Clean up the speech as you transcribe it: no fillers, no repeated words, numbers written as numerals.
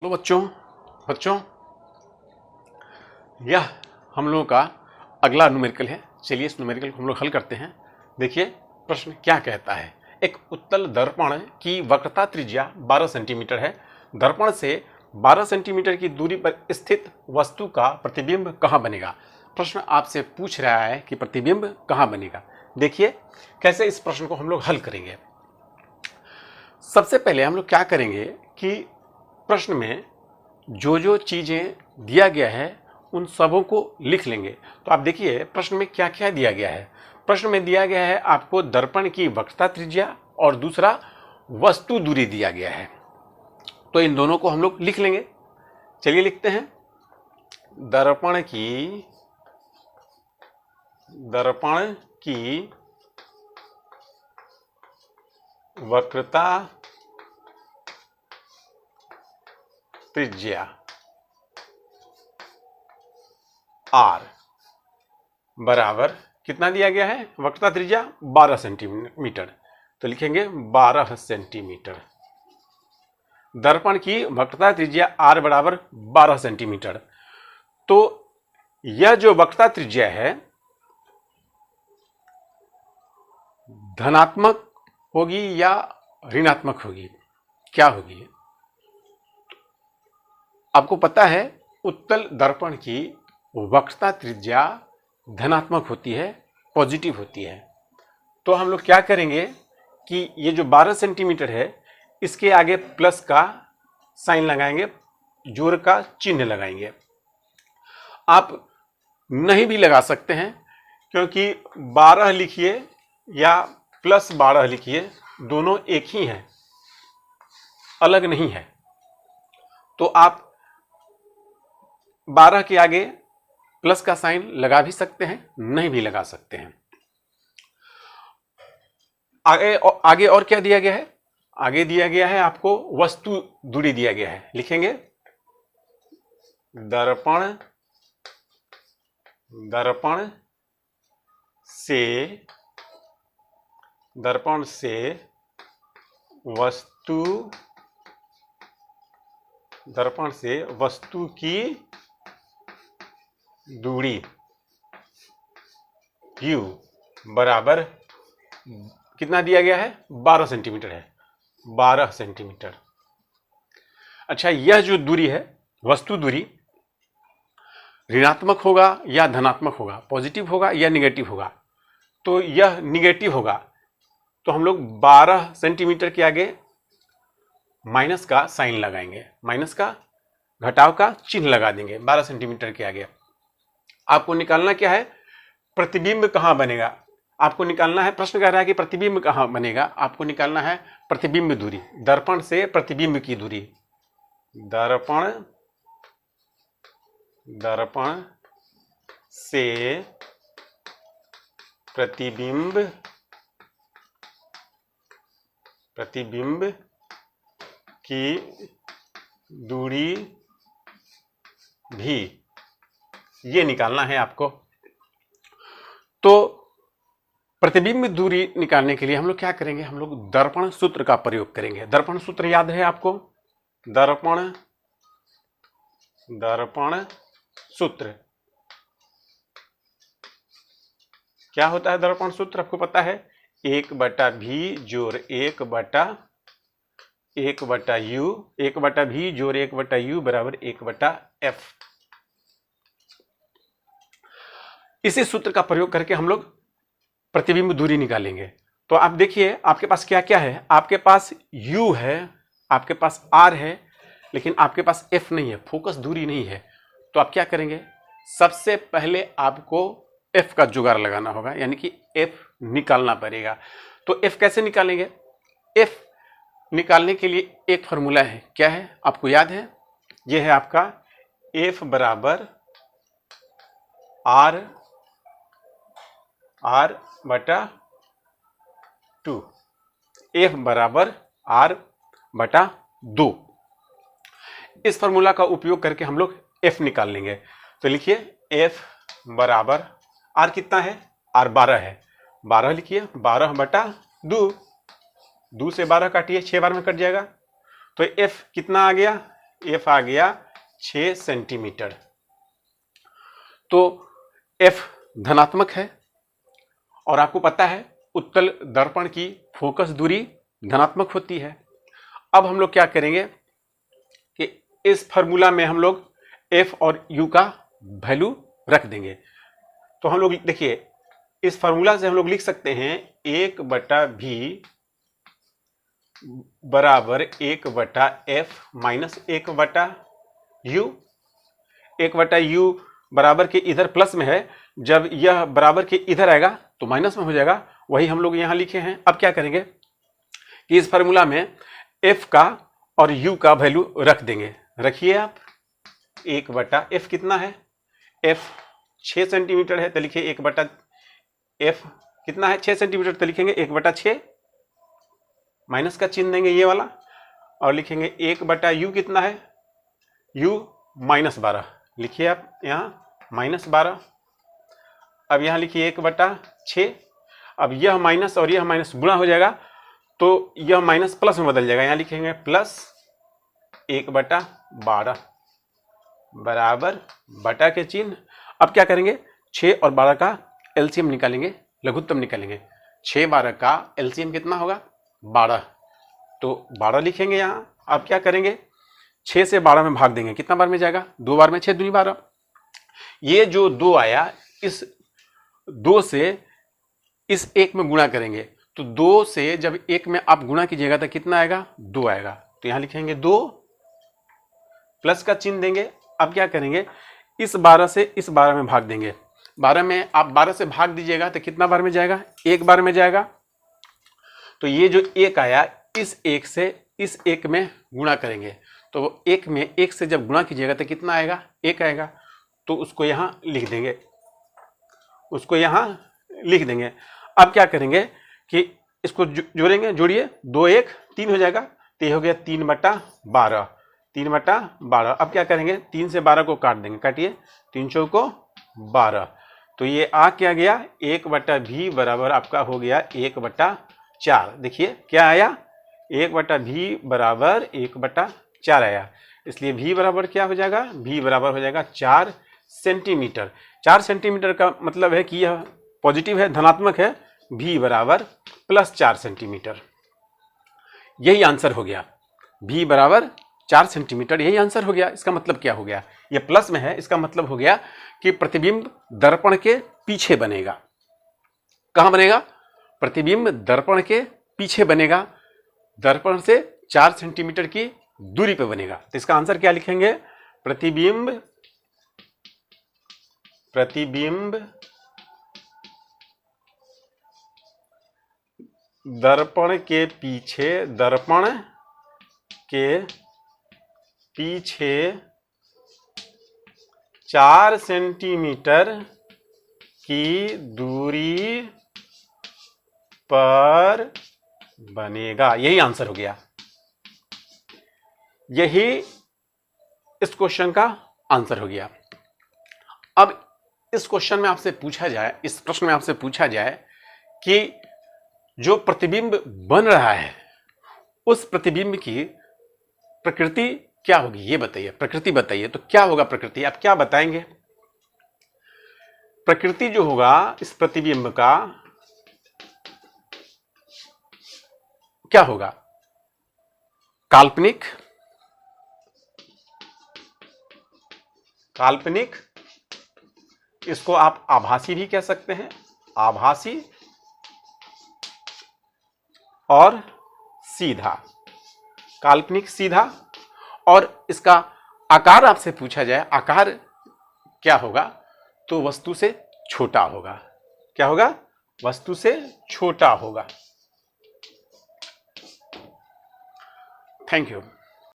तो बच्चों यह हम लोगों का अगला न्यूमेरिकल है। चलिए इस न्यूमेरिकल को हम लोग हल करते हैं। देखिए प्रश्न क्या कहता है। एक उत्तल दर्पण की वक्रता त्रिज्या 12 सेंटीमीटर है। दर्पण से 12 सेंटीमीटर की दूरी पर स्थित वस्तु का प्रतिबिंब कहाँ बनेगा। प्रश्न आपसे पूछ रहा है कि प्रतिबिंब कहाँ बनेगा। देखिए कैसे इस प्रश्न को हम लोग हल करेंगे। सबसे पहले हम लोग क्या करेंगे कि प्रश्न में जो जो चीजें दिया गया है उन सबों को लिख लेंगे। तो आप देखिए प्रश्न में क्या क्या दिया गया है। प्रश्न में दिया गया है आपको दर्पण की वक्रता त्रिज्या और दूसरा वस्तु दूरी दिया गया है। तो इन दोनों को हम लोग लिख लेंगे। चलिए लिखते हैं। दर्पण की वक्रता त्रिज्या R बराबर कितना दिया गया है। वक्रता त्रिज्या 12 सेंटीमीटर, तो लिखेंगे 12 सेंटीमीटर। दर्पण की वक्रता त्रिज्या R बराबर 12 सेंटीमीटर। तो यह जो वक्रता त्रिज्या है धनात्मक होगी या ऋणात्मक होगी, क्या होगी। आपको पता है उत्तल दर्पण की वक्रता त्रिज्या धनात्मक होती है, पॉजिटिव होती है। तो हम लोग क्या करेंगे कि ये जो 12 सेंटीमीटर है इसके आगे प्लस का साइन लगाएंगे, जोड़ का चिन्ह लगाएंगे। आप नहीं भी लगा सकते हैं क्योंकि 12 लिखिए या प्लस 12 लिखिए, दोनों एक ही हैं, अलग नहीं है। तो आप 12 के आगे प्लस का साइन लगा भी सकते हैं, नहीं भी लगा सकते हैं। आगे और क्या दिया गया है। आगे दिया गया है आपको वस्तु दूरी दिया गया है। लिखेंगे दर्पण से वस्तु की दूरी U बराबर कितना दिया गया है, 12 सेंटीमीटर है, 12 सेंटीमीटर। अच्छा, यह जो दूरी है वस्तु दूरी ऋणात्मक होगा या धनात्मक होगा, पॉजिटिव होगा या निगेटिव होगा। तो यह निगेटिव होगा, तो हम लोग 12 सेंटीमीटर के आगे माइनस का साइन लगाएंगे, माइनस का घटाव का चिन्ह लगा देंगे 12 सेंटीमीटर के आगे। आपको निकालना क्या है, प्रतिबिंब कहां बनेगा। आपको निकालना है, प्रश्न कह रहा है कि प्रतिबिंब कहां बनेगा। आपको निकालना है प्रतिबिंब दूरी, दर्पण से प्रतिबिंब की दूरी। दर्पण से प्रतिबिंब की दूरी भी ये निकालना है आपको। तो प्रतिबिंब दूरी निकालने के लिए हम लोग क्या करेंगे, हम लोग दर्पण सूत्र का प्रयोग करेंगे। दर्पण सूत्र याद है आपको, दर्पण सूत्र क्या होता है। दर्पण सूत्र आपको पता है, 1/v जोड़ 1/u, 1/v जोड़ 1/u बराबर 1/f। इसी सूत्र का प्रयोग करके हम लोग प्रतिबिंब दूरी निकालेंगे। तो आप देखिए आपके पास क्या क्या है। आपके पास u है, आपके पास r है, लेकिन आपके पास f नहीं है, फोकस दूरी नहीं है। तो आप क्या करेंगे, सबसे पहले आपको f का जुगाड़ लगाना होगा, यानी कि f निकालना पड़ेगा। तो f कैसे निकालेंगे। f निकालने के लिए एक फॉर्मूला है, क्या है आपको याद है। यह है आपका f बराबर r/2, f बराबर r/2। इस फॉर्मूला का उपयोग करके हम लोग f निकाल लेंगे। तो लिखिए f बराबर r कितना है, r 12 है, 12 लिखिए, 12/2, 2 से 12 काटिए, 6 बार में कट जाएगा। तो f कितना आ गया, एफ आ गया 6 सेंटीमीटर। तो एफ धनात्मक है और आपको पता है उत्तल दर्पण की फोकस दूरी धनात्मक होती है। अब हम लोग क्या करेंगे कि इस फार्मूला में हम लोग एफ और यू का वैल्यू रख देंगे। तो हम लोग देखिए इस फार्मूला से हम लोग लिख सकते हैं 1/v बराबर 1/f माइनस 1/u। 1/u बराबर के इधर प्लस में है, जब यह बराबर के इधर आएगा तो माइनस में हो जाएगा, वही हम लोग यहां लिखे हैं। अब क्या करेंगे कि इस फार्मूला में f का और u का वैल्यू रख देंगे। रखिए आप 1/f कितना है, f 6 सेंटीमीटर है तो लिखिए 1/f कितना है 6 सेंटीमीटर, तो लिखेंगे 1/6 माइनस का चिन्ह देंगे ये वाला और लिखेंगे 1/u कितना है, u -12 लिखिए आप यहाँ -12। अब यहाँ लिखिए 1/6। अब यह माइनस और यह माइनस गुणा हो जाएगा तो यह माइनस प्लस में बदल जाएगा, यहाँ लिखेंगे प्लस 1/12 बराबर बटा के चिन्ह। अब क्या करेंगे 6 और 12 का एलसीएम निकालेंगे, लघुत्तम निकालेंगे। 6 12 का एलसीएम कितना होगा 12, तो 12 लिखेंगे यहाँ। अब क्या करेंगे 6 से 12 में भाग देंगे, कितना बार में जाएगा 2 बार में, 6 दूनी 12। ये जो 2 आया इस 2 से इस 1 में गुणा करेंगे, तो 2 से जब 1 में आप गुणा कीजिएगा तो कितना आएगा 2 आएगा, तो यहाँ लिखेंगे 2 प्लस का चिन्ह देंगे। अब क्या करेंगे इस 12 से इस 12 में भाग देंगे। 12 में आप 12 से भाग दीजिएगा तो कितना बार में जाएगा 1 बार में जाएगा, तो ये जो 1 आया इस 1 से इस 1 में गुणा करेंगे, तो 1 में 1 से जब गुणा कीजिएगा तो कितना आएगा 1 आएगा, तो उसको यहाँ लिख देंगे, उसको यहाँ लिख देंगे। अब क्या करेंगे कि इसको जोड़ेंगे, जोड़िए 2 1 3 हो जाएगा, तो ये हो गया 3/12 3/12। अब क्या करेंगे 3 से 12 को काट देंगे, काटिए 3 चौको 12, तो ये आ क्या गया 1/v बराबर आपका हो गया 1/4। देखिए क्या आया 1/v बराबर 1/4 आया, इसलिए v बराबर क्या हो जाएगा, v बराबर हो जाएगा 4 सेंटीमीटर। 4 सेंटीमीटर का मतलब है कि यह पॉजिटिव है, धनात्मक है, v बराबर +4 सेंटीमीटर। यही आंसर हो गया, v बराबर 4 सेंटीमीटर, यही आंसर हो गया। इसका मतलब क्या हो गया, ये प्लस में है, इसका मतलब हो गया कि प्रतिबिंब दर्पण के पीछे बनेगा। कहां बनेगा, प्रतिबिंब दर्पण के पीछे बनेगा, दर्पण से 4 सेंटीमीटर की दूरी पे बनेगा। तो इसका आंसर क्या लिखेंगे, प्रतिबिंब दर्पण के पीछे 4 सेंटीमीटर की दूरी पर बनेगा। यही आंसर हो गया, यही इस क्वेश्चन का आंसर हो गया। अब इस क्वेश्चन में आपसे पूछा जाए, इस प्रश्न में आपसे पूछा जाए कि जो प्रतिबिंब बन रहा है उस प्रतिबिंब की प्रकृति क्या होगी, ये बताइए, प्रकृति बताइए। तो क्या होगा प्रकृति, आप क्या बताएंगे। प्रकृति जो होगा इस प्रतिबिंब का क्या होगा, काल्पनिक, इसको आप आभासी भी कह सकते हैं, आभासी और सीधा, काल्पनिक सीधा। और इसका आकार आपसे पूछा जाए, आकार क्या होगा, तो वस्तु से छोटा होगा। क्या होगा, वस्तु से छोटा होगा। Thank you.